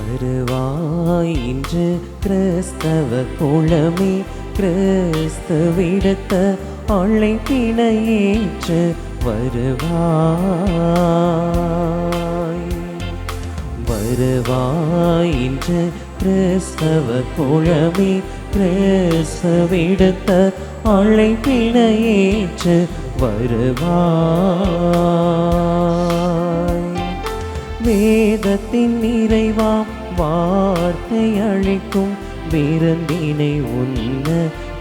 வருவாய் இன்று கிறிஸ்தவ குலமே, கிறிஸ்து விடுத்த அழைப்பினை ஏற்று வருவாய். வருவாய் இன்று கிறிஸ்தவ குலமே, கிறிஸ்து விடுத்த அழைப்பினை ஏற்று வருவாய். வேதத்தின் நிறைவாம் வார்த்தை அளிக்கும் விருந்தினை உண்ண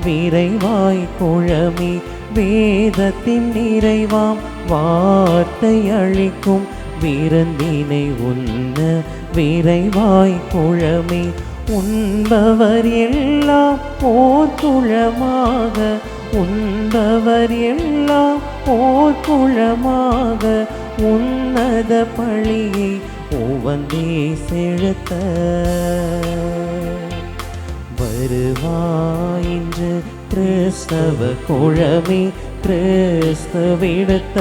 விரைவாய் குழமி. வேதத்தின் நிறைவாம் வார்த்தை அளிக்கும் விருந்தினை உண்ண விரைவாய் குழமி. உண்பவர் எல்லாம் ஓர் குலமாக, உண்பவர் எல்லாம் ஓர் குலமாக, உன்னத பழியை உவந்தே செலுத்த வருவாய் இன்று கிறிஸ்தவ குலமே, கிறிஸ்து விடுத்த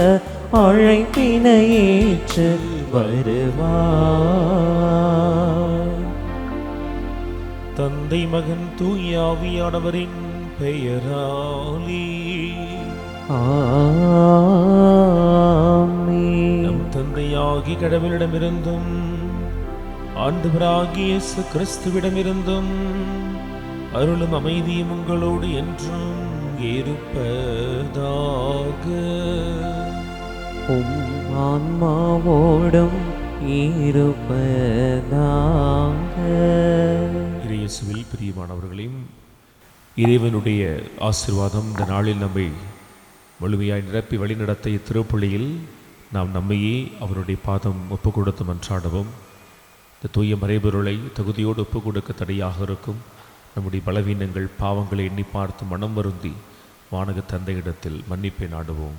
அழைப்பினை ஏற்று வருவாய். தந்தை மகன் தூய ஆவியானவரின் பெயராலே ஆமென். நம் தந்தையாகி கடவுளிடமிருந்தும் ஆண்டவராகிய இயேசு கிறிஸ்துவிடமிருந்தும் அருளும் அமைதியும் உங்களோடு என்றும் இருப்பதாக. உம் ஆன்மாவோடும் இருப்பதாக. இயேசுவில் பிரியமானவர்களையும் இறைவனுடைய ஆசீர்வாதம் இந்த நாளில் நம்மை முழுமையாய் நிரப்பி வழிநடத்த இத்திருப்பலியில் நாம் நம்மையே அவருடைய பாதம் ஒப்பு கொடுத்து மன்றாடவும். இந்த தூய மறைபொருளை தகுதியோடு ஒப்பு கொடுக்க தடையாக இருக்கும் நம்முடைய பலவீனங்கள் பாவங்களை எண்ணி பார்த்து மனம் வருந்தி வானக தந்தையிடத்தில் மன்னிப்பை நாடுவோம்.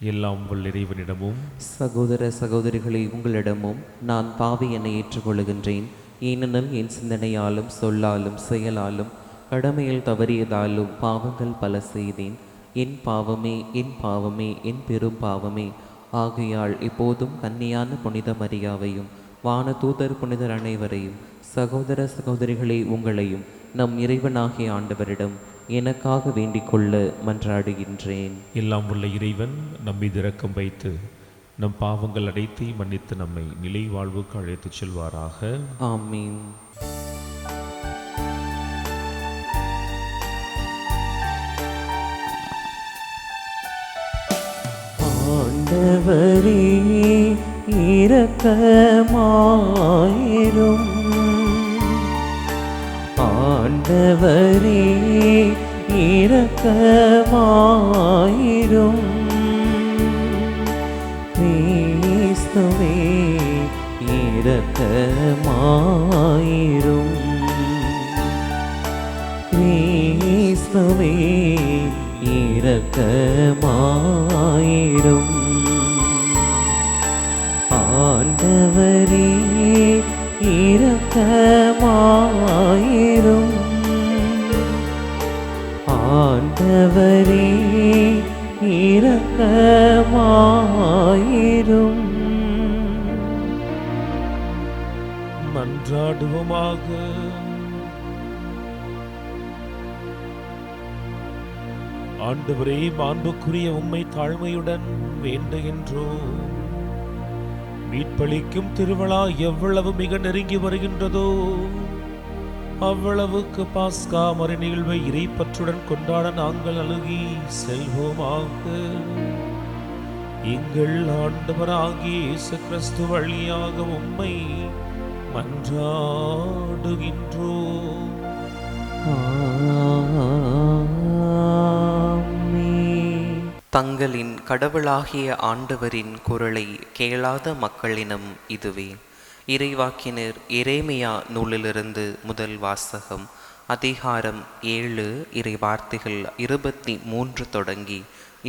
எல்லாம் உங்கள் இறைவனிடமும் சகோதர சகோதரிகளை உங்களிடமும் நான் பாவி என்னை ஏற்றுக்கொள்கின்றேன். ஏனெனில் என் சிந்தனையாலும் சொல்லாலும் செயலாலும் கடமையில் தவறியதாலும் பாவங்கள் பல செய்தேன். என் பாவமே, என் பாவமே, என் பெரும் பாவமே. ஆகையால் இப்போதும் கன்னியான புனித மரியாவையும் வானதூதர் புனிதர் அனைவரையும் சகோதர சகோதரிகளை உங்களையும் நம் இறைவனாகிய ஆண்டவரிடம் எனக்காக வேண்டிக் கொள்ள மன்றாடுகின்றேன். எல்லாம் உள்ள இறைவன் நம்மீது இரக்கம் வைத்து நம் பாவங்கள் அடைத்து மன்னித்து நம்மை நிலை வாழ்வுக்கு அழைத்துச் செல்வாராக. ஆமீன். ஆண்டவரே இரக்கமாயிரும். ஆண்டவரே இரக்கமாயிரும். கிறிஸ்துவே இரக்கமாயிரும். கிறிஸ்துவே இரக்கமாயிரும். ஆண்டவரே இரக்கமாயிரும். ஆண்டவரே இரக்கமாயிரும். மன்றாடுவோமாக. ஆண்டவரே, மாண்புக்குரிய உம்மை தாழ்மையுடன் வேண்டுகின்றோம். மீட்பளிக்கும் திருவிழா எவ்வளவு மிக நெருங்கி வருகின்றதோ அவ்வளவுக்கு பாஸ்கா மறை நிகழ்வை இறைப்பற்றுடன் கொண்டாட நாங்கள் அழுகி செல்வோமாக. எங்கள் ஆண்டவராகிய இயேசு கிறிஸ்து வழியாக உம்மை மன்றாடுகின்றோம். தங்களின் கடவுளாகிய ஆண்டவரின் குரலை கேளாத மக்களினம் இதுவே. இறைவாக்கினர் எரேமியா நூலிலிருந்து முதல் வாசகம். அதிகாரம் 7 இறைவார்த்தைகள் 23 தொடங்கி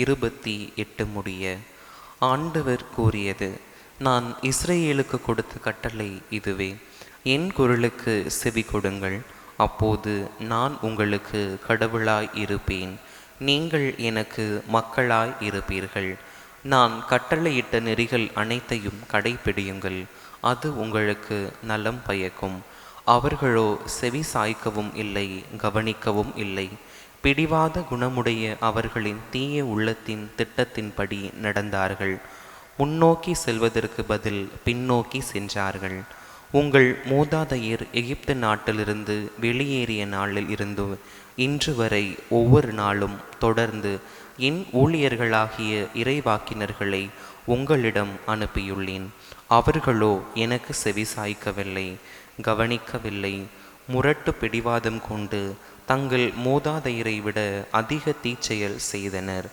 28 முடிய. ஆண்டவர் கூறியது: நான் இஸ்ரேலுக்கு கொடுத்த கட்டளை இதுவே. என் குரலுக்கு செவி கொடுங்கள், அப்போது நான் உங்களுக்கு கடவுளாய் இருப்பேன், நீங்கள் எனக்கு மக்களாய் இருப்பீர்கள். நான் கட்டளையிட்ட நெறிகள் அனைத்தையும் கடைப்பிடியுங்கள், அது உங்களுக்கு நலம் பயக்கும். அவர்களோ செவி சாய்க்கவும் இல்லை, கவனிக்கவும் இல்லை. பிடிவாத குணமுடைய அவர்களின் தீய உள்ளத்தின் திட்டத்தின்படி நடந்தார்கள். முன்னோக்கி செல்வதற்கு பதில் பின்னோக்கி சென்றார்கள். உங்கள் மூதாதையர் எகிப்து நாட்டிலிருந்து வெளியேறிய நாளில் இருந்து இன்று வரை ஒவ்வொரு நாளும் தொடர்ந்து என் ஊழியர்களாகிய இறைவாக்கினர்களை உங்களிடம் அனுப்பியுள்ளேன். அவர்களோ எனக்கு செவி சாய்க்கவில்லை, கவனிக்கவில்லை. முரட்டு பிடிவாதம் கொண்டு தங்கள் மூதாதையரை விட அதிக தீச்செயல் செய்தனர்.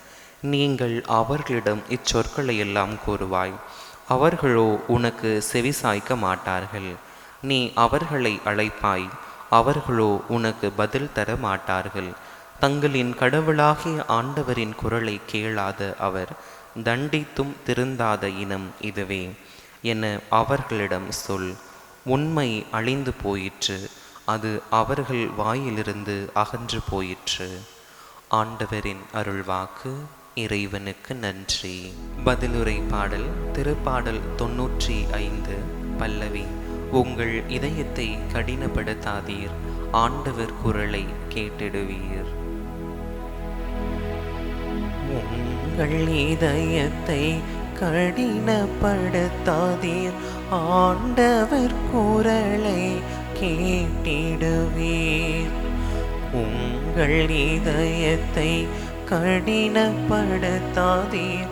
நீங்கள் அவர்களிடம் இச்சொற்களை எல்லாம் கூறுவாய், அவர்களோ உனக்கு செவி சாய்க்க மாட்டார்கள். நீ அவர்களை அழைப்பாய், அவர்களோ உனக்கு பதில் தர மாட்டார்கள். தங்களின் கடவுளாகிய ஆண்டவரின் குரலை கேளாத அவர் தண்டித்தும் திருந்தாத இனம் இதுவே என அவர்களிடம் சொல். உண்மை அழிந்து போயிற்று, அது அவர்கள் வாயிலிருந்து அகன்று போயிற்று. ஆண்டவரின் அருள்வாக்கு. இறைவனுக்கு நன்றி. பதிலுரை பாடல். திருப்பாடல் 95 பல்லவி. உங்கள் இதயத்தை கடினப்படுத்தாதீர், ஆண்டவர் குரலை கேட்டிடுவீர். உங்கள் இதயத்தை கடினப்படுத்தாதீர், ஆண்டவர் குரலை கேட்டிடுவீர். உங்கள் இதயத்தை கடினப்படுத்தாதீர்,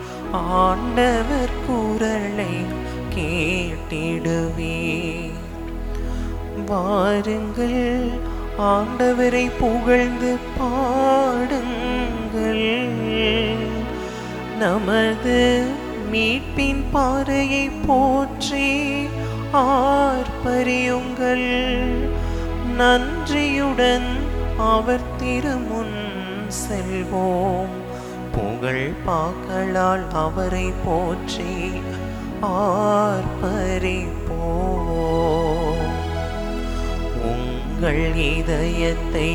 ஆண்டவர் குரலை கேட்டிடுவீர். வாருங்கள், ஆண்டவரை புகழ்ந்து பாடுங்கள். நமது மீட்பின் பாறையை போற்றி ஆர்ப்பரியுங்கள். நன்றியுடன் அவர் திருமுன் செல்வோம். புகழ் பாக்களால் அவரை போற்றி ஆர்ப்பரிப்போம். உங்கள் இதயத்தை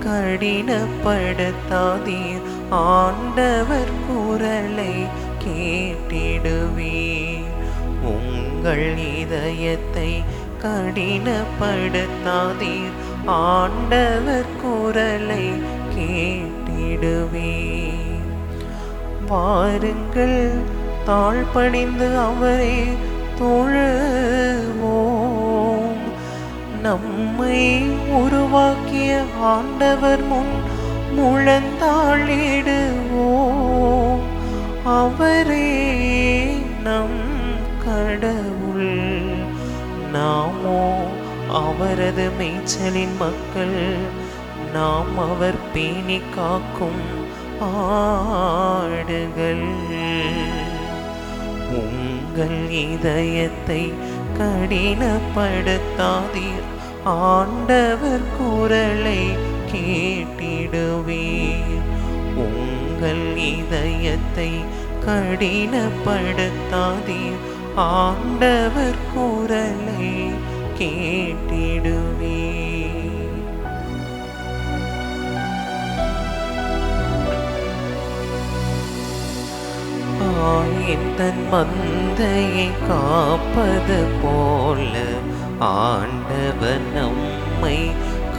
கடினப்படுத்தாதீர், ஆண்டவர் குரலை கேட்டிடுவீர். உங்கள் இதயத்தை கடினப்படுத்தாதீர், ஆண்டவர் குரலை கேட்டிடுவீர். வாருங்கள், தாழ்பணிந்து அவரை தொழுவோம். நம்மை உருவாக்கிய ஆண்டவர் முன் முழந்தாளிடுவோம். அவரே நம் கடவுள், நாமோ அவரது மேய்ச்சலின் மக்கள். நாம் அவர் பேணி காக்கும் ஆடுகள். உங்கள் இதயத்தை கடினப்படுத்தாதீர், ஆண்டவர் குரலை கேட்டிடுவீர். உங்கள் இதயத்தை கடினப்படுத்தாதீர், ஆண்டவர் குரலை கேட்டிடுவீர். தன் மந்தையை காப்பது போல ஆண்டவர் நம்மை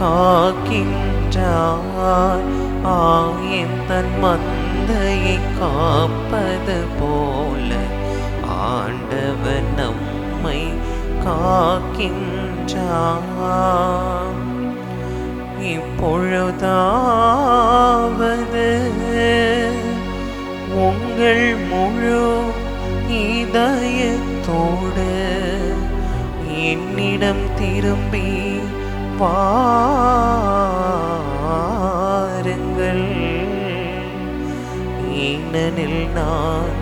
காக்கின்றார். தன் மந்தையை காப்பது போல ஆண்டவர் நம்மை காக்கின்றார். இப்பொழுதாவது உங்கள் முழு இதயத்தோடு என்னிடம் திரும்பி வாருங்கள். ஏனெனில் நான்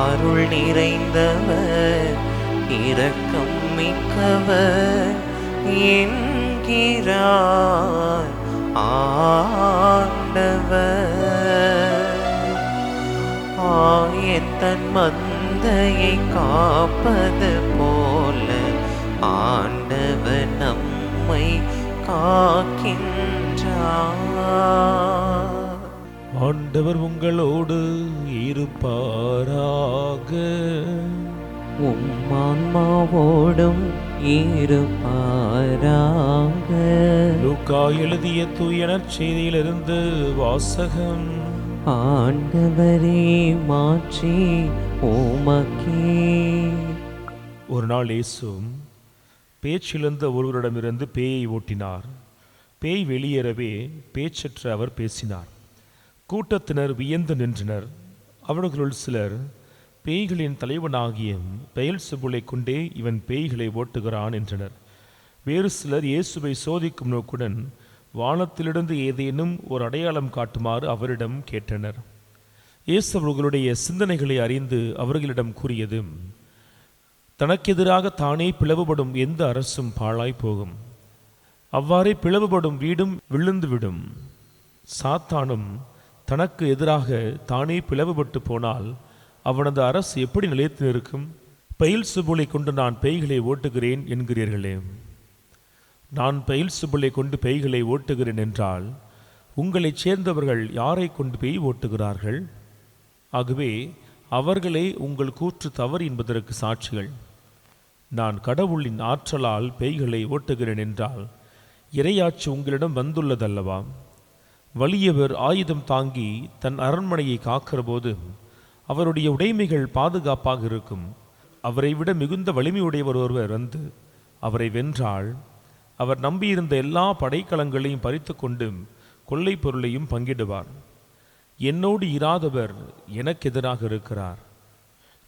அருள் நிறைந்தவர், இரக்கம் மிக்கவர் என்கிறார் ஆண்டவர். தன் மந்தையை காப்பது போல ஆண்டவர் நம்மை காக்கின்றார். ஆண்டவர் உங்களோடு இருப்பாராக. உம்மான்மாவோடும் இருப்பாராக. லூக்கா எழுதிய தூய நற்செய்தியிலிருந்து வாசகம். ஆண்டவரே மாற்றி உமக்கே. ஒரு நாள் இயேசு பேச்சிழந்த ஒருவரிடமிருந்து பேயை ஓட்டினார். பேய் வெளியேறவே பேச்சற்ற அவர் பேசினார். கூட்டத்தினர் வியந்து நின்றனர். அவர்களுள் சிலர், பேய்களின் தலைவனாகிய பெயல்செபூலை கொண்டே இவன் பேய்களை ஓட்டுகிறான் என்றனர். வேறு சிலர் இயேசுவை சோதிக்கும் நோக்குடன் வானத்திலிருந்து ஏதேனும் ஒரு அடையாளம் காட்டுமாறு அவரிடம் கேட்டனர். இயேசு அவர்களுடைய சிந்தனைகளை அறிந்து அவர்களிடம் கூறியது, தனக்கெதிராக தானே பிளவுபடும் எந்த அரசும் பாழாய் போகும். அவ்வாறே பிளவுபடும் வீடும் விழுந்துவிடும். சாத்தானும் தனக்கு எதிராக தானே பிளவுபட்டு போனால் அவனது அரசு எப்படி நிலைத்து நிற்கும்? பெயல்செபூலை கொண்டு நான் பேய்களை ஓட்டுகிறேன் என்கிறீர்களே. நான் பெயல்செபூலை கொண்டு பேய்களை ஓட்டுகிறேன் என்றால் உங்களைச் சேர்ந்தவர்கள் யாரை கொண்டு பேய் ஓட்டுகிறார்கள்? ஆகவே அவர்களே உங்கள் கூற்று தவறு என்பதற்கு சாட்சிகள். நான் கடவுளின் ஆற்றலால் பேய்களை ஓட்டுகிறேன் என்றால் இறையாட்சி உங்களிடம் வந்துள்ளதல்லவா? வலியவர் ஆயுதம் தாங்கி தன் அரண்மனையை காக்கிற போது அவருடைய உடைமைகள் பாதுகாப்பாக இருக்கும். அவரை விட மிகுந்த வலிமையுடையவர் ஒருவர் வந்து அவரை வென்றால் அவர் நம்பியிருந்த எல்லா படைக்கலங்களையும் பறித்து கொண்டு கொள்ளை பொருளையும் பங்கிடுவார். என்னோடு இராதவர் எனக்கு எதிராக இருக்கிறார்.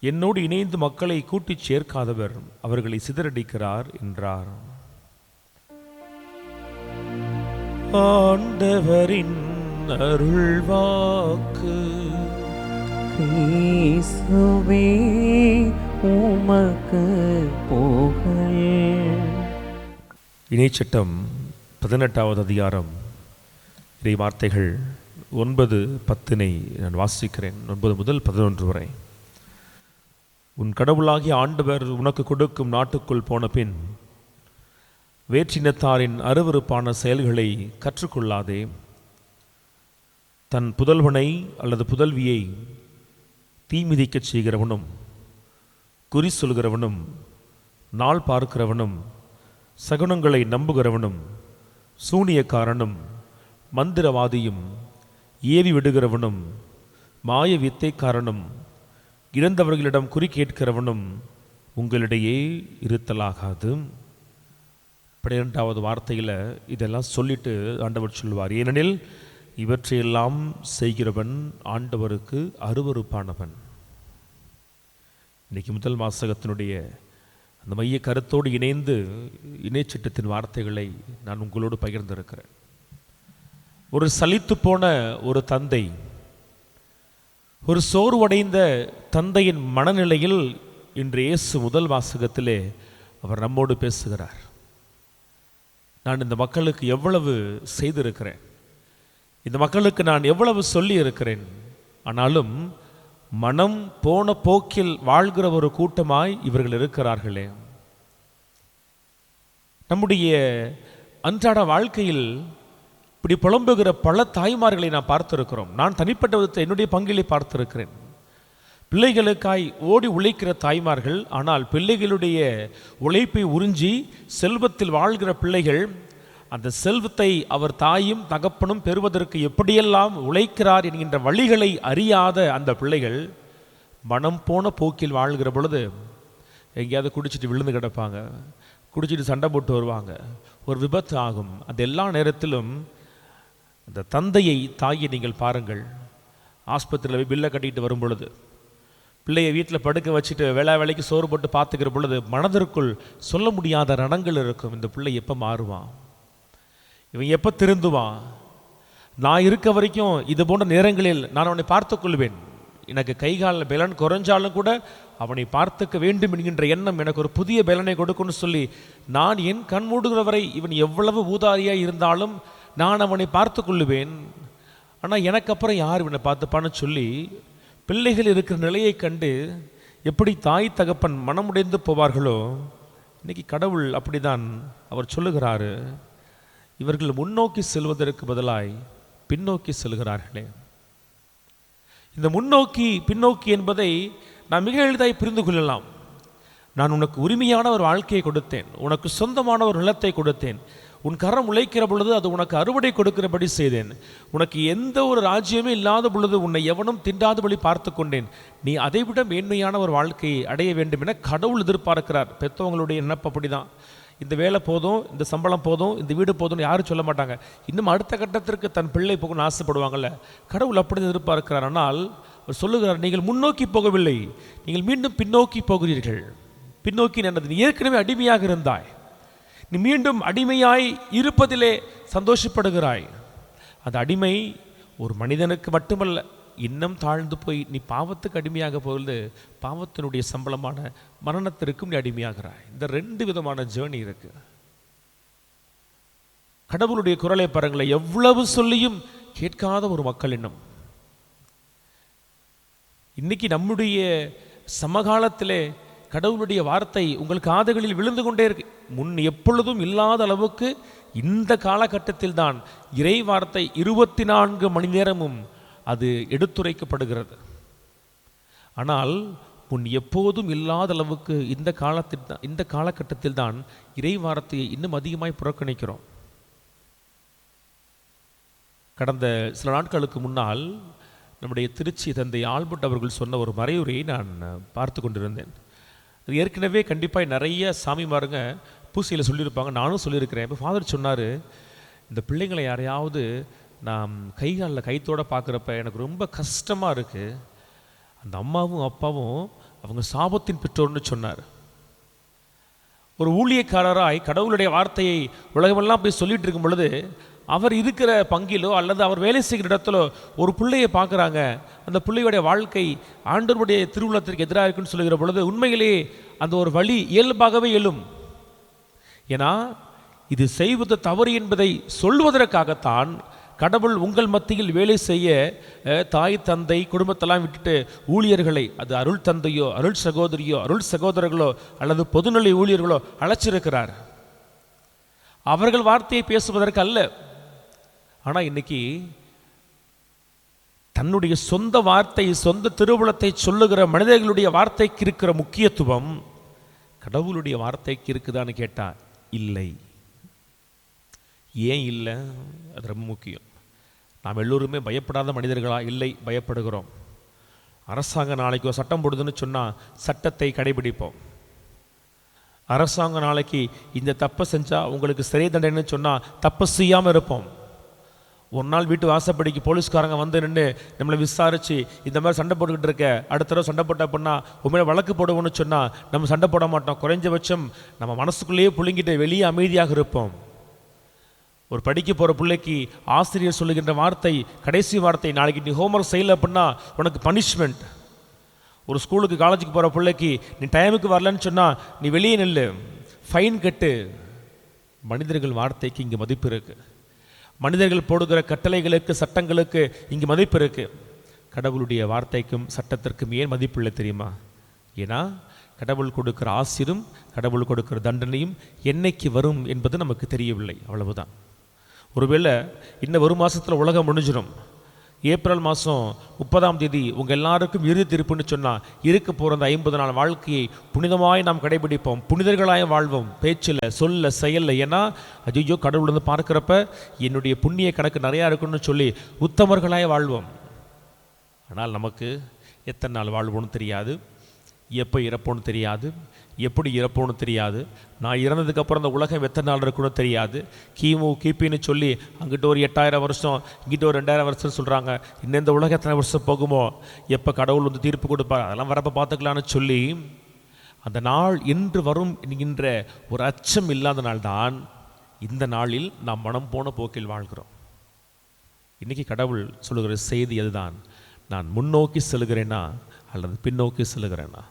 என்னோடு இணைந்து மக்களை கூட்டிச் சேர்க்காதவர் அவர்களை சிதறடிக்கிறார் என்றார். ஆண்டவரின் அருள்வாக்கு. கிறிஸ்துவே உமக்கு புகழ். இணைச்சட்டம் 18வது அதிகாரம் இறை வார்த்தைகள் 9-10 நான் வாசிக்கிறேன். 9 முதல் 11 வரை. உன் கடவுளாகிய ஆண்டவர் உனக்கு கொடுக்கும் நாட்டுக்குள் போன பின் வேற்றினத்தாரின் அருவருப்பான செயல்களை கற்றுக்கொள்ளாதே. தன் புதல்வனை அல்லது புதல்வியை தீமிதிக்கச் செய்கிறவனும், குறி சொல்கிறவனும், நாள் பார்க்கிறவனும், சகுனங்களை நம்புகிறவனும், சூனியக்காரனும், மந்திரவாதியும், ஏவி விடுகிறவனும், மாய வித்தைக்காரனும், இறந்தவர்களிடம் குறி கேட்கிறவனும் உங்களிடையே இருத்தலாகாது. 12வது வார்த்தையில் இதெல்லாம் சொல்லிட்டு ஆண்டவர் சொல்வார், ஏனெனில் இவற்றையெல்லாம் செய்கிறவன் ஆண்டவருக்கு அருவருப்பானவன். இன்னைக்கு முதல் வாசகத்தினுடைய அந்த மைய கருத்தோடு இணைந்து இணைச்சட்டத்தின் வார்த்தைகளை நான் உங்களோடு பகிர்ந்திருக்கிறேன். ஒரு சலித்து போன ஒரு தந்தை, ஒரு சோர்வடைந்த தந்தையின் மனநிலையில் இன்று இயேசு முதல் வாசகத்திலே அவர் நம்மோடு பேசுகிறார். நான் இந்த மக்களுக்கு எவ்வளவு செய்திருக்கிறேன், இந்த மக்களுக்கு நான் எவ்வளவு சொல்லி இருக்கிறேன், ஆனாலும் மனம் போன போக்கில் வாழ்கிற ஒரு கூட்டமாய் இவர்கள் இருக்கிறார்களே. நம்முடைய அன்றாட வாழ்க்கையில் இப்படி புலம்புகிற பல தாய்மார்களை நான் பார்த்திருக்கிறோம். நான் தனிப்பட்ட விதத்தை என்னுடைய பங்கிலே பார்த்திருக்கிறேன். பிள்ளைகளுக்காய் ஓடி உழைக்கிற தாய்மார்கள், ஆனால் பிள்ளைகளுடைய உழைப்பை உறிஞ்சி செல்வத்தில் வாழ்கிற பிள்ளைகள், அந்த செல்வத்தை அவர் தாயும் தகப்பனும் பெறுவதற்கு எப்படியெல்லாம் உழைக்கிறார் என்கின்ற வழிகளை அறியாத அந்த பிள்ளைகள் மனம் போன போக்கில் வாழ்கிற பொழுது எங்கேயாவது குடிச்சிட்டு விழுந்து கிடப்பாங்க, குடிச்சிட்டு சண்டை போட்டு வருவாங்க, ஒரு விபத்து ஆகும். அந்த எல்லா நேரத்திலும் அந்த தந்தையை தாயை நீங்கள் பாருங்கள். ஆஸ்பத்திரியில் போய் பில்லை கட்டிட்டு வரும் பொழுது, பிள்ளையை வீட்டில் படுக்க வச்சுட்டு வேலைக்கு சோறு போட்டு பார்த்துக்கிற பொழுது மனதிற்குள் சொல்ல முடியாத ரணங்கள் இருக்கும். இந்த பிள்ளை எப்போ மாறுவான், இவன் எப்போ திருந்துவான், நான் இருக்க வரைக்கும் இது போன்ற நேரங்களில் நான் அவனை பார்த்து கொள்வேன், எனக்கு கைகால பலன் குறைஞ்சாலும் கூட அவனை பார்த்துக்க வேண்டும் என்கின்ற எண்ணம் எனக்கு ஒரு புதிய பலனை கொடுக்கும்னு சொல்லி நான் என் கண் மூடுகிறவரை இவன் எவ்வளவு ஊதாரியாக இருந்தாலும் நான் அவனை பார்த்து கொள்ளுவேன். ஆனால் எனக்கு அப்புறம் யார் இவனை பார்த்துப்பான்னு சொல்லி பிள்ளைகள் இருக்கிற நிலையை கண்டு எப்படி தாய் தகப்பன் மனமுடைந்து போவார்களோ, இன்னைக்கு கடவுள் அப்படிதான் அவர் சொல்லுகிறாரு, இவர்கள் முன்னோக்கி செல்வதற்கு பதிலாய் பின்னோக்கி செல்கிறார்களே. இந்த முன்னோக்கி பின்னோக்கி என்பதை நான் மிக எளிதாய் புரிந்து கொள்ளலாம். நான் உனக்கு உரிமையான ஒரு வாழ்க்கையை கொடுத்தேன், உனக்கு சொந்தமான ஒரு நிலத்தை கொடுத்தேன், உன் கரம் உழைக்கிற பொழுது அது உனக்கு அறுவடை கொடுக்கிறபடி செய்தேன், உனக்கு எந்த ஒரு ராஜ்யமே இல்லாத பொழுது உன்னை எவனும் திண்டாதபடி பார்த்து கொண்டேன், நீ அதைவிட மேன்மையான ஒரு வாழ்க்கையை அடைய வேண்டும் என கடவுள் எதிர்பார்க்கிறார். பெற்றவங்களுடைய நினைப்பு அப்படிதான். இந்த வேலை போதும், இந்த சம்பளம் போதும், இந்த வீடு போதும்னு யாரும் சொல்ல மாட்டாங்க. இன்னும் அடுத்த கட்டத்திற்கு தன் பிள்ளை போகணும்னு ஆசைப்படுவாங்கள்ல, கடவுள் அப்படி எதிர்பார்க்கிறார். ஆனால் அவர் சொல்லுகிறார், நீங்கள் முன்னோக்கி போகவில்லை, நீங்கள் மீண்டும் பின்னோக்கி போகிறீர்கள். பின்னோக்கி என்னது? நீ ஏற்கனவே அடிமையாக இருந்தாய், நீ மீண்டும் அடிமையாய் இருப்பதிலே சந்தோஷப்படுகிறாய். அந்த அடிமை ஒரு மனிதனுக்கு மட்டுமல்ல, இன்னும் தாழ்ந்து போய் நீ பாவத்துக்கு அடிமையாக போகிறது, பாவத்தினுடைய சம்பளமான மரணத்திற்கும் நீ அடிமையாகிறாய். இந்த 2 விதமான ஜேர்னி இருக்கு. கடவுளுடைய குரலை பாருங்களேன், எவ்வளவு சொல்லியும் கேட்காத ஒரு மக்கள் இன்னும். இன்னைக்கு நம்முடைய சமகாலத்திலே கடவுளுடைய வார்த்தை உங்கள் காதுகளில் விழுந்து கொண்டே இருக்கு. முன் எப்பொழுதும் இல்லாத அளவுக்கு இந்த காலகட்டத்தில் தான் இறை வார்த்தை 24 மணி நேரமும் அது எடுத்துரைக்கப்படுகிறது. ஆனால் முன் எப்போதும் இல்லாத அளவுக்கு இந்த காலகட்டத்தில் தான் இறை வார்த்தையை இன்னும் அதிகமாய் புறக்கணிக்கிறோம். கடந்த சில நாட்களுக்கு முன்னால் நம்முடைய திருச்சி தந்தை ஆல்பர்ட் அவர்கள் சொன்ன ஒரு மறையுரையை நான் பார்த்து கொண்டிருந்தேன். அது ஏற்கனவே கண்டிப்பாக நிறைய சாமிமாருங்க பூசையில் சொல்லியிருப்பாங்க, நானும் சொல்லியிருக்கிறேன். இப்போ ஃபாதர் சொன்னார், இந்த பிள்ளைங்களை யாரையாவது நான் கைகாலில் கைத்தோடு பார்க்குறப்ப எனக்கு ரொம்ப கஷ்டமாக இருக்குது. அந்த அம்மாவும் அப்பாவும் அவங்க சாபத்தின் பெற்றோர்னு சொன்னார். ஒரு ஊழியக்காரராய் கடவுளுடைய வார்த்தையை உலகமெல்லாம் போய் சொல்லிட்டு இருக்கும் பொழுது அவர் இருக்கிற பங்கிலோ அல்லது அவர் வேலை செய்கிற இடத்துல ஒரு பிள்ளையை பார்க்குறாங்க, அந்த பிள்ளையுடைய வாழ்க்கை ஆண்டவருடைய திருவுள்ளத்திற்கு எதிராக இருக்குன்னு சொல்லுகிற பொழுது உண்மையிலேயே அந்த ஒரு வழி இயல்பாகவே எழும். ஏன்னா இது செய்வது தவறு என்பதை சொல்வதற்காகத்தான் கடவுள் உங்கள் மத்தியில் வேலை செய்ய தாய் தந்தை குடும்பத்தெல்லாம் விட்டுட்டு ஊழியர்களை, அது அருள் தந்தையோ அருள் சகோதரியோ அருள் சகோதரர்களோ அல்லது பொதுநிலை ஊழியர்களோ அழைச்சிருக்கிறார். அவர்கள் வார்த்தையை பேசுவதற்கு அல்ல. ஆனால் இன்னைக்கு தன்னுடைய சொந்த வார்த்தை, சொந்த திருவுளத்தை சொல்லுகிற மனிதர்களுடைய வார்த்தைக்கு இருக்கிற முக்கியத்துவம் கடவுளுடைய வார்த்தைக்கு இருக்குதான்னு கேட்டா இல்லை. ஏன் இல்லை? அது ரொம்ப முக்கியம். நாம் எல்லோருமே பயப்படாத மனிதர்களா? இல்லை, பயப்படுகிறோம். அரசாங்கம் நாளைக்கு ஒரு சட்டம் போடுதுன்னு சொன்னால் சட்டத்தை கடைபிடிப்போம். அரசாங்கம் நாளைக்கு இந்த தப்பை செஞ்சால் உங்களுக்கு சிறை தண்டனைன்னு சொன்னால் தப்பை செய்யாமல் இருப்போம். ஒரு நாள் வீட்டு வாசப்படிக்கு போலீஸ்காரங்க வந்து நின்று நம்மளை விசாரித்து இந்த மாதிரி சண்டை போட்டுக்கிட்டு இருக்க, அடுத்த தடவை சண்டை போட்ட அப்படின்னா உண்மையில வழக்கு போடுவோன்னு சொன்னால் நம்ம சண்டை போட மாட்டோம். குறைஞ்சபட்சம் நம்ம மனசுக்குள்ளேயே புழுங்கிட்டு வெளியே அமைதியாக இருப்போம். ஒரு படிக்க போகிற பிள்ளைக்கு ஆசிரியர் சொல்லுகின்ற வார்த்தை, கடைசி வார்த்தை, நாளைக்கு நீ ஹோம்ஒர்க் செய்யலை அப்படின்னா உனக்கு பனிஷ்மெண்ட். ஒரு ஸ்கூலுக்கு காலேஜுக்கு போகிற பிள்ளைக்கு நீ டைமுக்கு வரலன்னு சொன்னால் நீ வெளியே நில்லு, ஃபைன் கட்டு. மனிதர்கள் வார்த்தைக்கு இங்கே மதிப்பு இருக்குது. மனிதர்கள் போடுகிற கட்டளைகளுக்கு சட்டங்களுக்கு இங்கே மதிப்பு இருக்குது. கடவுளுடைய வார்த்தைக்கும் சட்டத்திற்கும் ஏன் மதிப்பு இல்லை தெரியுமா? ஏன்னா கடவுள் கொடுக்கிற ஆசிரும் கடவுள் கொடுக்கிற தண்டனையும் என்னைக்கு வரும் என்பது நமக்கு தெரியவில்லை, அவ்வளவுதான். ஒருவேளை இன்னும் ஒரு மாதத்தில் உலகம் முடிஞ்சிடும். ஏப்ரல் மாதம் 30ஆம் தேதி உங்கள் எல்லாருக்கும் இறுதி தீர்ப்புன்னு சொன்னால் இருக்க போகிற அந்த 50 நாள் வாழ்க்கையை புனிதமாய் நாம் கடைபிடிப்போம், புனிதர்களாய் வாழ்வோம், பேச்சில் சொல்ல செயலில். ஏன்னா ஐயோ கடவுள் வந்து பார்க்குறப்ப என்னுடைய புண்ணிய கணக்கு நிறையா இருக்குன்னு சொல்லி உத்தமர்களாய் வாழ்வோம். ஆனால் நமக்கு எத்தனை நாள் வாழ்வோன்னு தெரியாது, எப்போ இறப்போன்னு தெரியாது, எப்படி இறப்போன்னு தெரியாது. நான் இறந்ததுக்கப்புறம் அந்த உலகம் எத்தனை நாள் இருக்குன்னு தெரியாது. கிமு கிபின்னு சொல்லி அங்கிட்ட ஒரு 8000 வருஷம், இங்கிட்ட ஒரு 2000 வருஷம் சொல்கிறாங்க. இன்னும் இந்த உலகம் எத்தனை வருஷம் போகுமோ, எப்போ கடவுள் வந்து தீர்ப்பு கொடுப்பார், அதெல்லாம் வரப்போ பார்த்துக்கலான்னு சொல்லி அந்த நாள் என்று வரும் என்கின்ற ஒரு அச்சம் இல்லாத நாள்தான் இந்த நாளில் நாம் மனம் போன போக்கில் வாழ்கிறோம். இன்றைக்கி கடவுள் சொல்லுகிற செய்தி அதுதான். நான் முன்னோக்கி செல்கிறேனா அல்லது பின்னோக்கி செல்கிறேனா?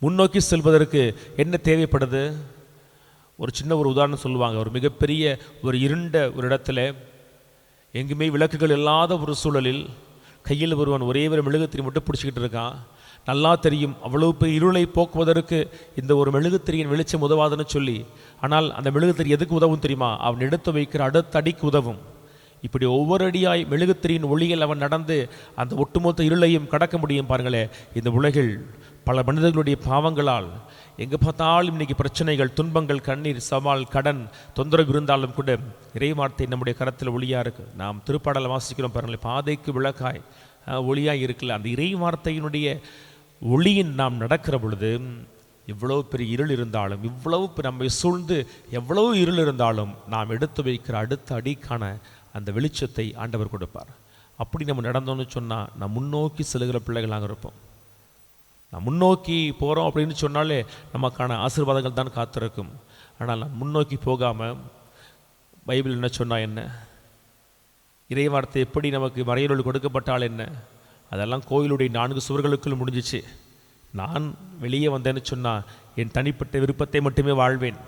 முன்னோக்கி செல்வதற்கு என்ன தேவைப்படுது? ஒரு சின்ன ஒரு உதாரணம் சொல்லுவாங்க. ஒரு மிகப்பெரிய ஒரு இருண்ட ஒரு இடத்துல எங்குமே விளக்குகள் இல்லாத ஒரு சூழலில் கையில் ஒருவன் ஒரே ஒரு மெழுகுத்திரி மட்டும் பிடிச்சிக்கிட்டு இருக்கான். நல்லா தெரியும் அவ்வளவு பெரிய இருளை போக்குவதற்கு இந்த ஒரு மெழுகுத்திரியின் வெளிச்சம் உதவாதுன்னு சொல்லி. ஆனால் அந்த மெழுகுத்திரி எதுக்கு உதவும் தெரியுமா? அவன் எடுத்து வைக்கிற அடுத்த அடிக்கு உதவும். இப்படி ஒவ்வொரு அடியாய் மெழுகுத்திரியின் ஒளியில் அவன் நடந்து அந்த ஒட்டுமொத்த இருளையும் கடக்க முடியும். பாருங்களேன், இந்த உலகில் பல மனிதர்களுடைய பாவங்களால் எங்கே பார்த்தாலும் இன்றைக்கி பிரச்சனைகள், துன்பங்கள், கண்ணீர், சவால், கடன், தொந்தரவு இருந்தாலும் கூட இறைவார்த்தை நம்முடைய கரத்தில் ஒளியாக இருக்குது. நாம் திருப்பாடலை வாசிக்கிறோம் பாருங்களேன், பாதைக்கு விளக்காய் ஒளியாக இருக்குல்ல. அந்த இறை வார்த்தையினுடைய ஒளியின் நாம் நடக்கிற பொழுது இவ்வளவு பெரிய இருள் இருந்தாலும், இவ்வளவு நம்மை சூழ்ந்து எவ்வளவு இருள் இருந்தாலும் நாம் எடுத்து வைக்கிற அடுத்த அடிக்கான அந்த வெளிச்சத்தை ஆண்டவர் கொடுப்பார். அப்படி நம்ம நடந்தோம்னு சொன்னால் நாம் முன்னோக்கி செல்கிற பிள்ளைகளாக இருப்போம். நாம் முன்னோக்கி போகிறோம் அப்படின்னு சொன்னாலே நமக்கான ஆசீர்வாதங்கள் தான் காத்திருக்கும். ஆனால் நாம் முன்னோக்கி போகாமல் பைபிள் என்ன சொன்னால் என்ன, இறைவார்த்தை எப்படி நமக்கு மறையுள் கொடுக்கப்பட்டால் என்ன, அதெல்லாம் கோயிலுடைய 4 சுவர்களுக்குள் முடிஞ்சிச்சு. நான் வெளியே வந்தேன்னு சொன்னால் என் தனிப்பட்ட விருப்பத்தை மட்டுமே வாழ்வேன்.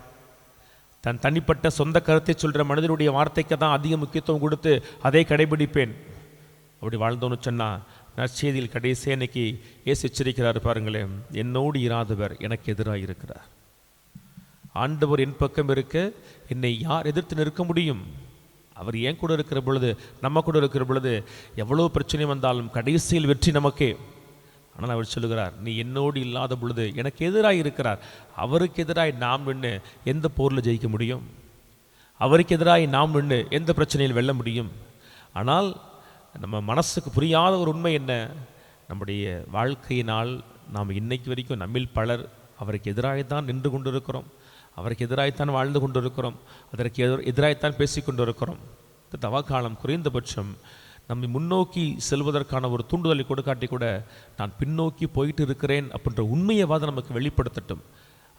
தன் தனிப்பட்ட சொந்த கருத்தை சொல்கிற மனிதனுடைய வார்த்தைக்கு தான் அதிக முக்கியத்துவம் கொடுத்து அதை கடைபிடிப்பேன். அப்படி வாழ்ந்தோன்னு சொன்னால் நற்செய்தியில் கடைசியாக இன்னைக்கு இயேசு எச்சரிக்கிறார் பாருங்களேன், என்னோடு இராதவர் எனக்கு எதிராக இருக்கிறார். ஆண்டவர் என் பக்கம் இருக்க என்னை யார் எதிர்த்து நிற்க முடியும்? அவர் ஏன் கூட இருக்கிற பொழுது, நம்ம கூட இருக்கிற பொழுது எவ்வளோ பிரச்சனை வந்தாலும் கடைசியில் வெற்றி நமக்கே. ஆனால் அவர் சொல்லுகிறார், நீ என்னோடு இல்லாத பொழுது எனக்கு எதிராக இருக்கிறார். அவருக்கு எதிராக நாம் நின்று எந்த போரில் ஜெயிக்க முடியும்? அவருக்கு எதிராக நாம் நின்று எந்த பிரச்சனையில் வெல்ல முடியும்? ஆனால் நம்ம மனசுக்கு புரியாத ஒரு உண்மை என்ன, நம்முடைய வாழ்க்கையினால் நாம் இன்னைக்கு வரைக்கும் நம்மில் பலர் அவருக்கு எதிராகத்தான் நின்று கொண்டிருக்கிறோம், அவருக்கு எதிராகத்தான் வாழ்ந்து கொண்டிருக்கிறோம், அதற்கு எதிராகத்தான் பேசி கொண்டிருக்கிறோம். இந்த தவக்காலம் குறைந்தபட்சம் நம்மை முன்னோக்கி செல்வதற்கான ஒரு தூண்டுதலை கொடுக்காட்டி கூட நான் பின்னோக்கி போயிட்டு இருக்கிறேன் அப்படின்ற உண்மையவாத நமக்கு வெளிப்படுத்தட்டும்.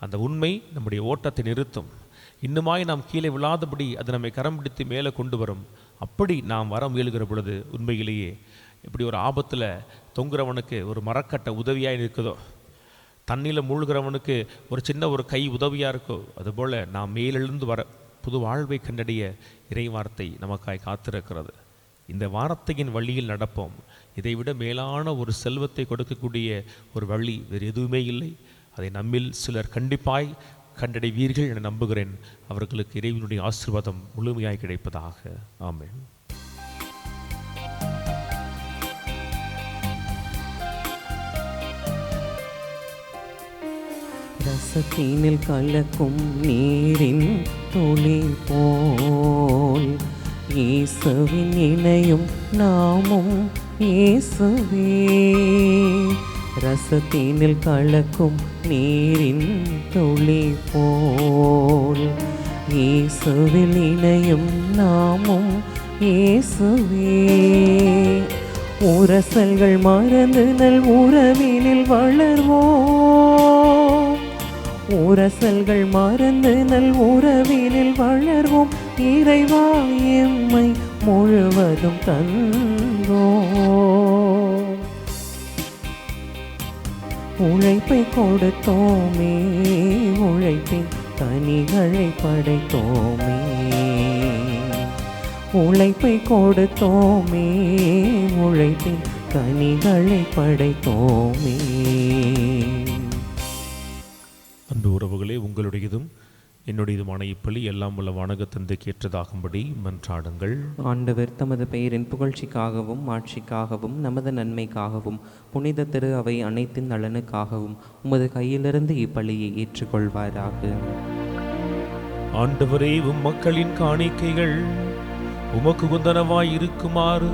அந்த உண்மை நம்முடைய ஓட்டத்தை நிறுத்தும். இன்னுமாய் நாம் கீழே விழாதபடி அது நம்மை கரம் பிடித்து மேலே கொண்டு வரும். அப்படி நாம் வர முயல்கிற பொழுது உண்மையிலேயே இப்படி ஒரு ஆபத்தில் தொங்குறவனுக்கு ஒரு மரக்கட்டை உதவியாக இருக்குதோ, தண்ணியில் மூழ்கிறவனுக்கு ஒரு சின்ன ஒரு கை உதவியாக இருக்கோ, அதுபோல் நாம் மேலெழுந்து வர புது வாழ்வை கண்டடைய இறை வார்த்தை நமக்காய் காத்திருக்கிறது. இந்த வார்த்தையின் வழியில் நடப்போம். இதைவிட மேலான ஒரு செல்வத்தை கொடுக்கக்கூடிய ஒரு வழி வேறு எதுவுமே இல்லை. அதை நம்மில் சிலர் கண்டிப்பாய் கண்டடைவீர்கள் என நம்புகிறேன். அவர்களுக்கு இறைவனுடைய ஆசீர்வாதம் முழுமையாய் கிடைப்பதாக. ஆமென். ரசத்தீனில் கலக்கும் நீரின் துளி போல் இயேசுவின் இணையும் நாமும் இயேசுவே. ரசத்தீனில் கலக்கும் நீரின் துளி போல் இயேசுவில் இணையும் நாமும் இயேசுவே. உரசல்கள் மறந்து நல் உறவினில் வளர்வோம், உரசல்கள் மறந்து நல் உறவினில் வளர்வோம். இறைவா எம்மை முழுவதும் தந்தோம். உழைப்பை கொடுத்தோமே, உழைப்பின் கனிகளை படைத்தோமே. உழைப்பை கொடுத்தோமே, உழைப்பின் கனிகளை படைத்தோமே. அன்பு உறவுகளே, உங்களுடையதும் என்னுடையதுமான இப்பலி எல்லாம் உள்ள வானகத்தந்தைக்கு ஏற்றதாகும்படி மன்றாடுங்கள். ஆண்டவர் தமது பெயரின் புகழ்ச்சிக்காகவும் மாட்சிக்காகவும் நமது நன்மைக்காகவும் புனித திரு அவை அனைத்தின் நலனுக்காகவும் உமது கையிலிருந்து இப்பலியை ஏற்றுக்கொள்வாராக. ஆண்டவரே, மக்களின் காணிக்கைகள் உமக்கு உகந்தனவாய் இருக்குமாறு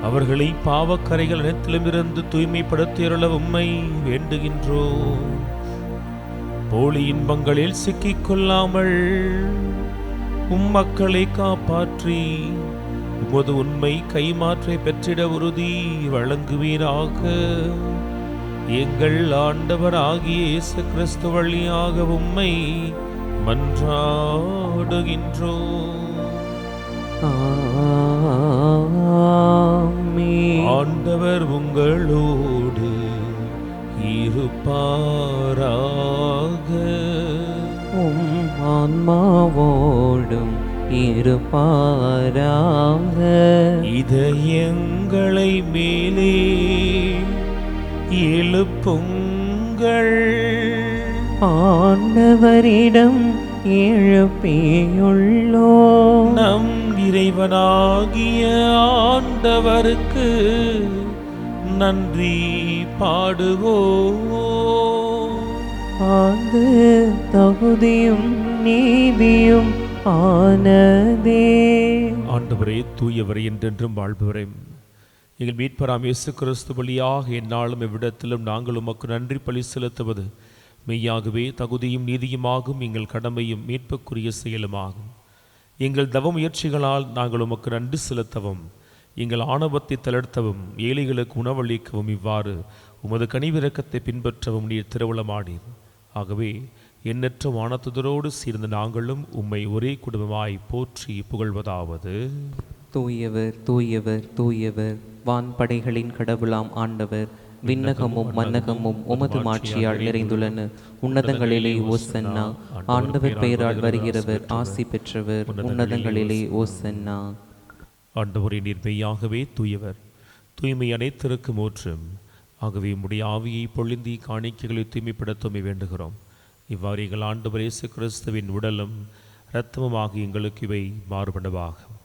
அவர்களை பாவக்கரைகள் அனைத்திலுமிருந்து தூய்மைப்படுத்தியருள உம்மை வேண்டுகின்றோம். போலி இன்பங்களில் சிக்கிக் கொள்ளாமல் மக்களை காப்பாற்றி உமது உண்மை கைமாற்றை பெற்றிட உறுதி வழங்குவீராக. எங்கள் ஆண்டவர் ஆகிய இயேசு கிறிஸ்து வழியாக உம்மை மன்றாடுகின்றோம். ஆண்டவர் உங்களோடு இருப்பாராக. உம் ஆன்மாவோடும் இருப்பாராக. இதயங்களை மேலே எழுப்புங்கள், ஆண்டவரிடம் எழுப்பியுள்ளோம். நம் இறைவனாகிய ஆண்டவருக்கு நன்றி பாடுவோம். அது தகுதியும் நீதியும் ஆனதே. ஆண்டவரே, தூயவரே, என்றென்றும் வாழ்பவரே, எங்கள் மீட்பராம் இயேசு கிறிஸ்து வழியாக எந்நாளும் எவ்விடத்திலும் நாங்கள் உமக்கு நன்றி பலி செலுத்துவது மெய்யாகவே தகுதியும் நீதியுமாகும். எங்கள் கடமையும் மீட்புக்குரிய செயலுமாகும். எங்கள் தவ முயற்சிகளால் நாங்கள் உமக்கு நன்றி செலுத்தவும், எங்கள் ஆணவத்தை தளர்த்தவும், ஏழைகளுக்கு உணவளிக்கவும், இவ்வாறு உமது கனிவிரக்கத்தை பின்பற்றவும் நீர் திருவுளமானீர். ஆகவே எண்ணற்ற வானத்துதரோடு சேர்ந்து நாங்களும் உம்மை ஒரே குடும்பமாய் போற்றி புகழ்வதாவது: தூயவர் தூயவர் தூயவர், வான்படைகளின் கடவுளாம் ஆண்டவர். விண்ணகமும் மன்னகமும் உமது மாட்சியால் நிறைந்துள்ளன. உன்னதங்களிலே ஓசன்னா. ஆண்டவர் பெயரால் வருகிறவர் ஆசி பெற்றவர். உன்னதங்களிலே ஓசன்னா. ஆண்டவரே, நீர் மெய்யாகவே தூயவர், தூய்மை அனைத்திற்கும் ஊற்றும். ஆகவே உம்முடைய ஆவியை பொழிந்தி காணிக்கைகளை தூய்மைப்படுத்த வேண்டுகிறோம். இவ்வாறு எங்கள் ஆண்டவர் இயேசு கிறிஸ்துவின் உடலும் இரத்தமுமாக எங்களுக்கு இவை மாறுபடவாகும்.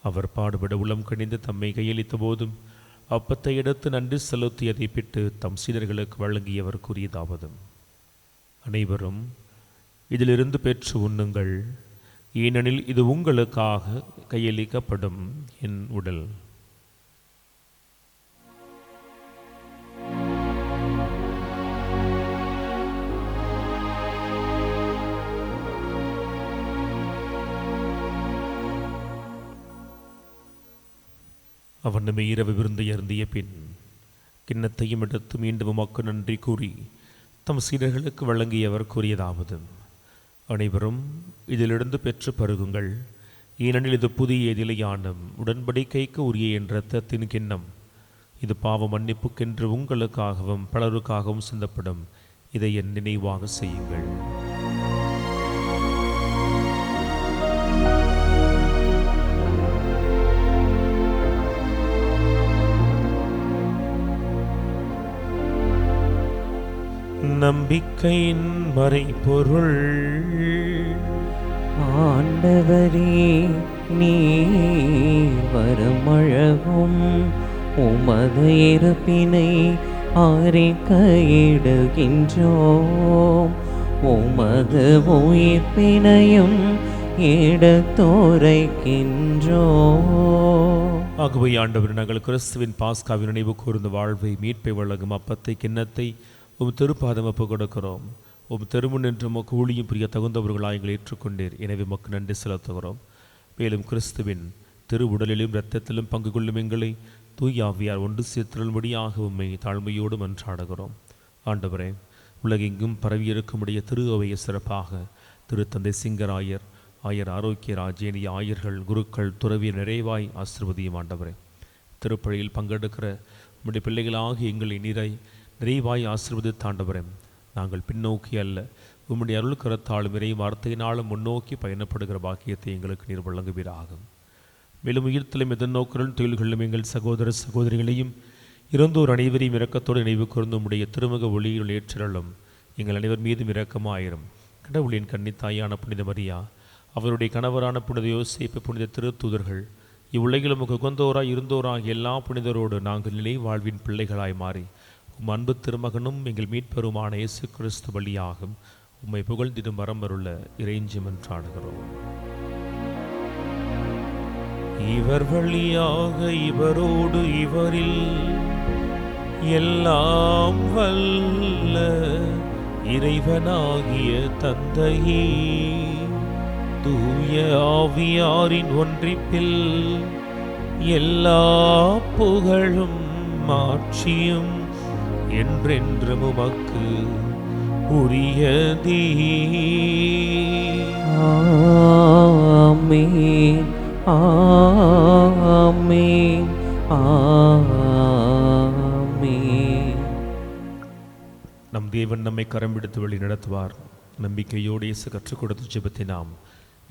அவர் பாடுபட உளம் கணிந்து தம்மை கையளித்த போதும் அப்பத்தை எடுத்து நன்றி செலுத்தி அதை பிட்டு தம் சீடர்களுக்கு வழங்கியவர் கூறியதாவது: அனைவரும் இதிலிருந்து பெற்று உண்ணுங்கள், ஏனெனில் இது உங்களுக்காக கையளிக்கப்படும் என் உடல். அவனுமே இரவு விருந்தை அருந்திய பின் கிண்ணத்தையும் எடுத்து மீண்டும் உமக்கு நன்றி கூறி தம் சீடர்களுக்கு வழங்கியவர் கூறியதாவது: அனைவரும் இதிலிருந்து பெற்று பருகுங்கள், ஏனெனில் இது புதிய நிலையான உடன்படிக்கைக்கு உரிய என் இரத்தத்தின் கிண்ணம். இது பாவ மன்னிப்புக்கென்று உங்களுக்காகவும் பலருக்காகவும் சிந்தப்படும். இதை என் நினைவாக செய்யுங்கள். நம்பிக்கையின் மறைபொருள். ஆண்டவரே, நீ வரமழகும் உமது இருப்பினை அறிக்கையிடுகின்றோம். உமது உயிர்ப்பினையும் எடுத்துரைக்கின்றோம். ஆகவே ஆண்டவர், நாங்கள் கிறிஸ்துவின் பாஸ்காவின் நினைவு கூர்ந்த வாழ்வை மீட்பை வழங்கும் அப்பத்தை கிண்ணத்தை உம் திருப்பாதம் ஒப்பு கொடுக்கிறோம். உம் திருமுன் என்று உமக்கு ஊழியும் புரிய தகுந்தவர்களாக எங்களை ஏற்றுக்கொண்டீர். எனவே உமக்கு நன்றி செலுத்துகிறோம். மேலும் கிறிஸ்துவின் திரு உடலிலும் இரத்தத்திலும் பங்கு கொள்ளும் எங்களை தூய ஆவியார் ஒன்று சேர்த்தருள்படியாக உம்மை தாழ்மையோடு மன்றாடுகிறோம். ஆண்டவரே, உலகெங்கும் பரவியிருக்குமுடைய திரு அவையை சிறப்பாக திருத்தந்தை சிங்கராயர், ஆயர் ஆரோக்கியராஜ், ஏனைய ஆயர்கள், குருக்கள், துறவியர் நிறைவாய் ஆசீர்வதியும். ஆண்டவரே, திருப்பலியில் பங்கெடுக்கிற உம்முடைய பிள்ளைகளாக எங்களை நிறைவாய் ஆசீர்வதித்து ஆண்டவரே, நாங்கள் பின்னோக்கி அல்ல, உம்முடைய அருள் கரத்தாலும் இறை வார்த்தையினாலும் முன்னோக்கி பயணப்படுகிற பாக்கியத்தை எங்களுக்கு நீர் வழங்குவீராகும். மேலும் உயிர்த்தலும் எதிர்நோக்கலும் தொழில்களும் எங்கள் சகோதர சகோதரிகளையும் இறந்தோர் அனைவரையும் இரக்கத்தோடு நினைவு கூர்ந்து உம்முடைய திருமுக ஒளியில் ஏற்றலும் எங்கள் அனைவர் மீதும் இரக்கமாயிரும். கடவுளின் கன்னித்தாயான புனித மரியா, அவருடைய கணவரான புனித யோசேப்பு, புனித திருத்தூதர்கள், இவ்வுலகிலும் உகந்தோராய் இருந்தோராய் எல்லா புனிதரோடு நாங்கள் நிலை வாழ்வின் பிள்ளைகளாய் மாறி உம் அன்பு திருமகனும் எங்கள் மீட்பெருமான இயேசு கிறிஸ்து வழியாகும் உம்மை புகழ்ந்திடும் வரம்பருள்ள இறைஞ்சி மன்றாடுகிறோம். இவர் வழியாக இவரோடு இவரில் எல்லாம் வல்ல இறைவனாகிய தந்தையே, தூய ஆவியாரின் ஒன்றிப்பில் எல்லா புகழும் மாட்சியும் என்றென்றும் உமக்கு உரியதே. ஆமென், ஆமென், ஆமென். நம் தேவன் நம்மை கரம் பிடித்து வழி நடத்துவார். நம்பிக்கையோடு இயேசு கற்றுக் கொடுத்த ஜெபத்தை நாம்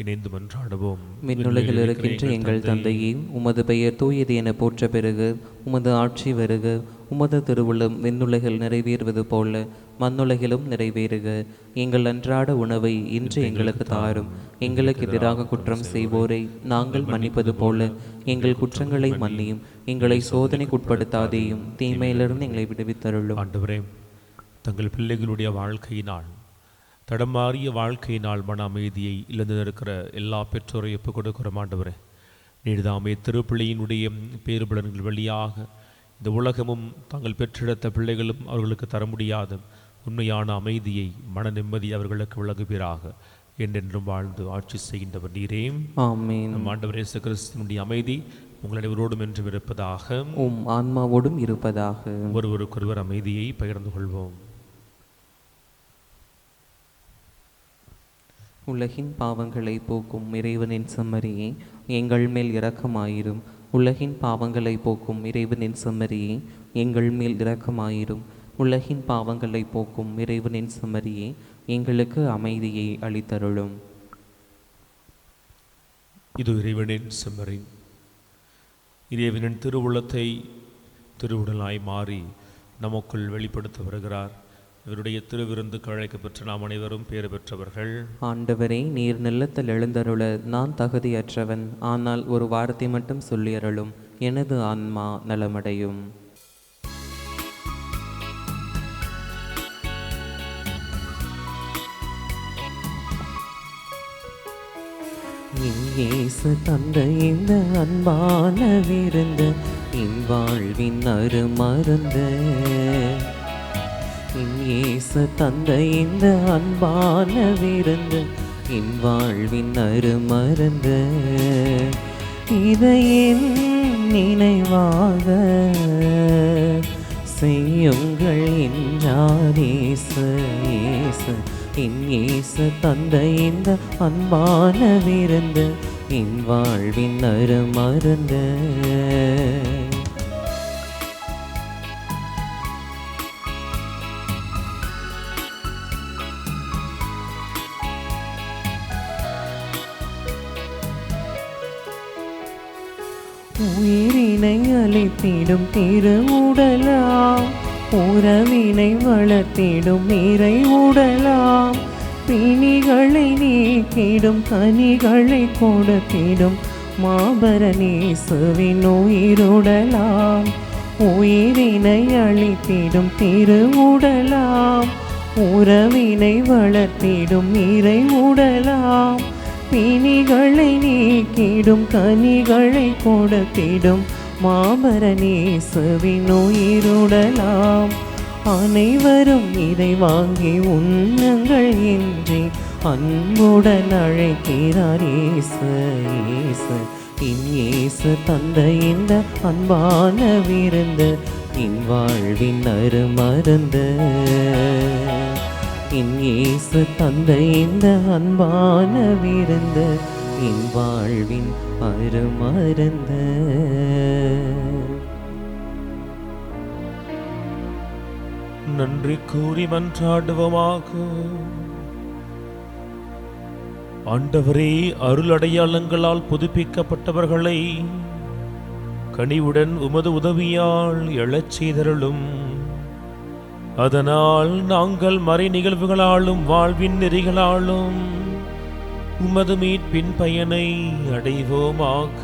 இணைந்து மன்றாடுவோம். விண்ணுலகில் இருக்கின்ற எங்கள் தந்தையே, உமது பெயர் தூயது என போற்ற பெறுக. உமது ஆட்சி வருக. உமது திருவுளம் விண்ணுலகில் நிறைவேறுவது போல மண்ணுலகிலும் நிறைவேறுக. எங்கள் அன்றாட உணவை இன்று எங்களுக்கு தாரும். எங்களுக்கு எதிராக குற்றம் செய்வோரை நாங்கள் மன்னிப்பது போல எங்கள் குற்றங்களை மன்னியும். எங்களை சோதனைக்குட்படுத்தாதேயும், தீமையிலிருந்து எங்களை விடுவித்தருளும். ஆண்டவரே, தங்கள் பிள்ளைகளுடைய வாழ்க்கையினால், தடமாறிய வாழ்க்கையினால் மன அமைதியை இழந்து இருக்கிற எல்லா பெற்றோரை ஒப்புக் கொடுக்கிறோம். ஆண்டவரே, நீர்தாமே திருப்பிள்ளையினுடைய பேறுபலன்கள் வழியாக இந்த உலகமும் தாங்கள் பெற்றெடுத்த பிள்ளைகளும் அவர்களுக்கு தர முடியாத உண்மையான அமைதியை, மன நிம்மதி அவர்களுக்கு விளங்குவீராக. என்றென்றும் வாழ்ந்து ஆட்சி செய்கின்றவர் நீரே. ஆமென். நம் ஆண்டவர் இயேசு கிறிஸ்துவினுடைய அமைதி உங்கள் அனைவரோடும் என்றும் இருப்பதாக. உம் ஆன்மாவோடும் இருப்பதாக. ஒருவருக்கொருவர் அமைதியை பகிர்ந்து கொள்வோம். உலகின் பாவங்களை போக்கும் இறைவனின் செம்மறியே, எங்கள் மேல் இரக்கமாயிரும். உலகின் பாவங்களை போக்கும் இறைவனின் செம்மறியே, எங்கள் மேல் இரக்கமாயிரும். உலகின் பாவங்களை போக்கும் இறைவனின் செம்மறியே, எங்களுக்கு அமைதியை அளித்தருளும். இது இறைவனின் செம்மறி. இறைவனின் திருவுளத்தை திருவுடலாய் மாறி நமக்குள் வெளிப்படுத்த வருகிறார். இவருடைய திருவிருந்துக்கு அழைக்கப்பெற்ற நாம் அனைவரும் பேறு பெற்றவர்கள். ஆண்டவரே, நீர் நிலத்தில் எழுந்தருள நான் தகுதியற்றவன். ஆனால் ஒரு வார்த்தை மட்டும் சொல்லியருளும், எனது ஆன்மா நலமடையும். இயேசு தந்த இந்த அன்பான விருந்து, என் வாழ்வின் அருமருந்து. இயேசு தந்த இந்த அன்பான விருந்து, என் வாழ்வின் அருமருந்து. இதை என் நினைவாக செய்யுங்கள் என்றார் இயேசு. இயேசு என் இயேசு தந்த இந்த அன்பான விருந்து, என் வாழ்வின் அருமருந்து. உயிரினை அளித்திடும் திருவுடலாம், உறவினை வளர்த்திடும் இறை உடலாம். பிணிகளை நீக்கிடும் கனிகளை கொடுத்திடும் மாபரன் இயேசுவின் உயிருடலாம். உயிரினை அளித்திடும் திருவுடலாம், உறவினை வளர்த்திடும் இறை உடலாம். பிணிகளை நீக்கிடும் கனிகளை கொடுத்திடும் மாபரன் இயேசுவின் உயிருடலாம். அனைவரும் இதை வாங்கி உண்ணுங்கள் என்று அன்புடன் அழைக்கிறார் இயேசு. இயேசு என் இயேசு தந்த இந்த அன்பான விருந்து, என் வாழ்வின் அருமருந்து. என் இயேசு தந்த இந்த அன்பான விருந்து, என் வாழ்வின் அருமருந்து. நன்றி கூறி மன்றாடுவோமாக. ஆண்டவரே, அருள் அடையாளங்களால் புதுப்பிக்கப்பட்டவர்களை கனிவுடன் உமது உதவியால் எழச் செய்தருளும். அதனால் நாங்கள் மறை நிகழ்வுகளாலும் வாழ்வின் நெறிகளாலும் உமது மீட்பின் பயனை அடைவோமாக.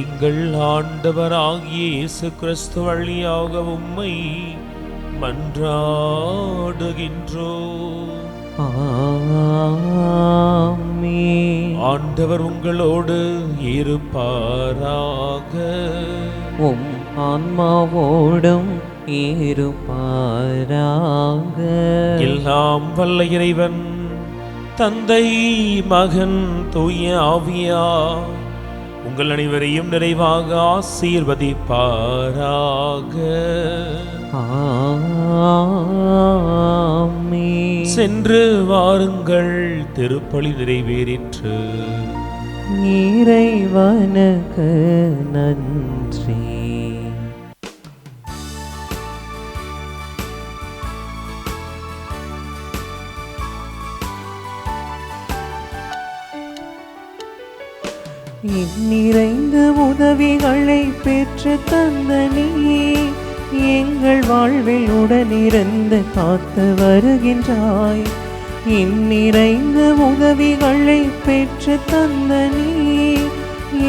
எங்கள் ஆண்டவராகிய இயேசு கிறிஸ்து வழியாக உம்மை மன்றாடுகின்றோம். ஆமென். ஆண்டவர் உங்களோடு இருப்பாராக. உம் ஆன்மாவோடும் இருப்பாராக. எல்லாம் வல்ல இறைவன் தந்தை, மகன், தூய ஆவியார் உங்கள் அனைவரையும் நிறைவாக ஆசீர்வதிப்பாராக. ஆமென். சென்று வாருங்கள், திருப்பலி நிறைவேறிற்று. இறைவனுக்கு நன்றி. நிறைந்த உதவிகளை பெற்று தந்த நீ எங்கள் வாழ்வில் உடனிருந்து காத்து வருகின்றாய். நிறைந்த உதவிகளை பெற்று தந்த நீ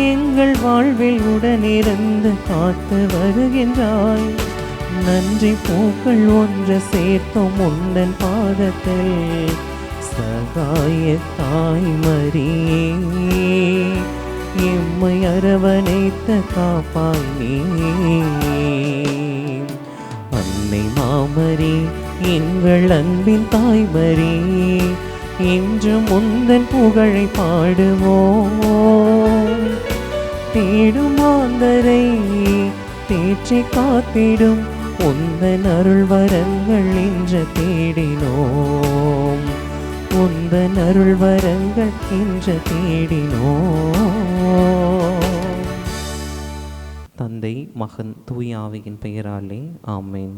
எங்கள் வாழ்வில் உடனிருந்து காத்து வருகின்றாய். நன்றி பூக்கள் ஒன்று சேர்த்தோம் உந்தன் பாதத்தில். சகாய தாய் மரியே, எம்மை அரவணைத்த காப்பாய் நீ. அன்னை மாமரி, எங்கள் அன்பின் தாய்மரி, இன்று முந்தன் புகழை பாடுவோம். தேடும் மாந்தரை தேற்றி காத்திடும் உந்தன் அருள் வரங்கள் இன்று தேடினோம். உந்தன் அருள் வரங்கள் இன்று தேடினோம். தந்தை, மகன், தூய ஆவியின் பெயராலே ஆமென்.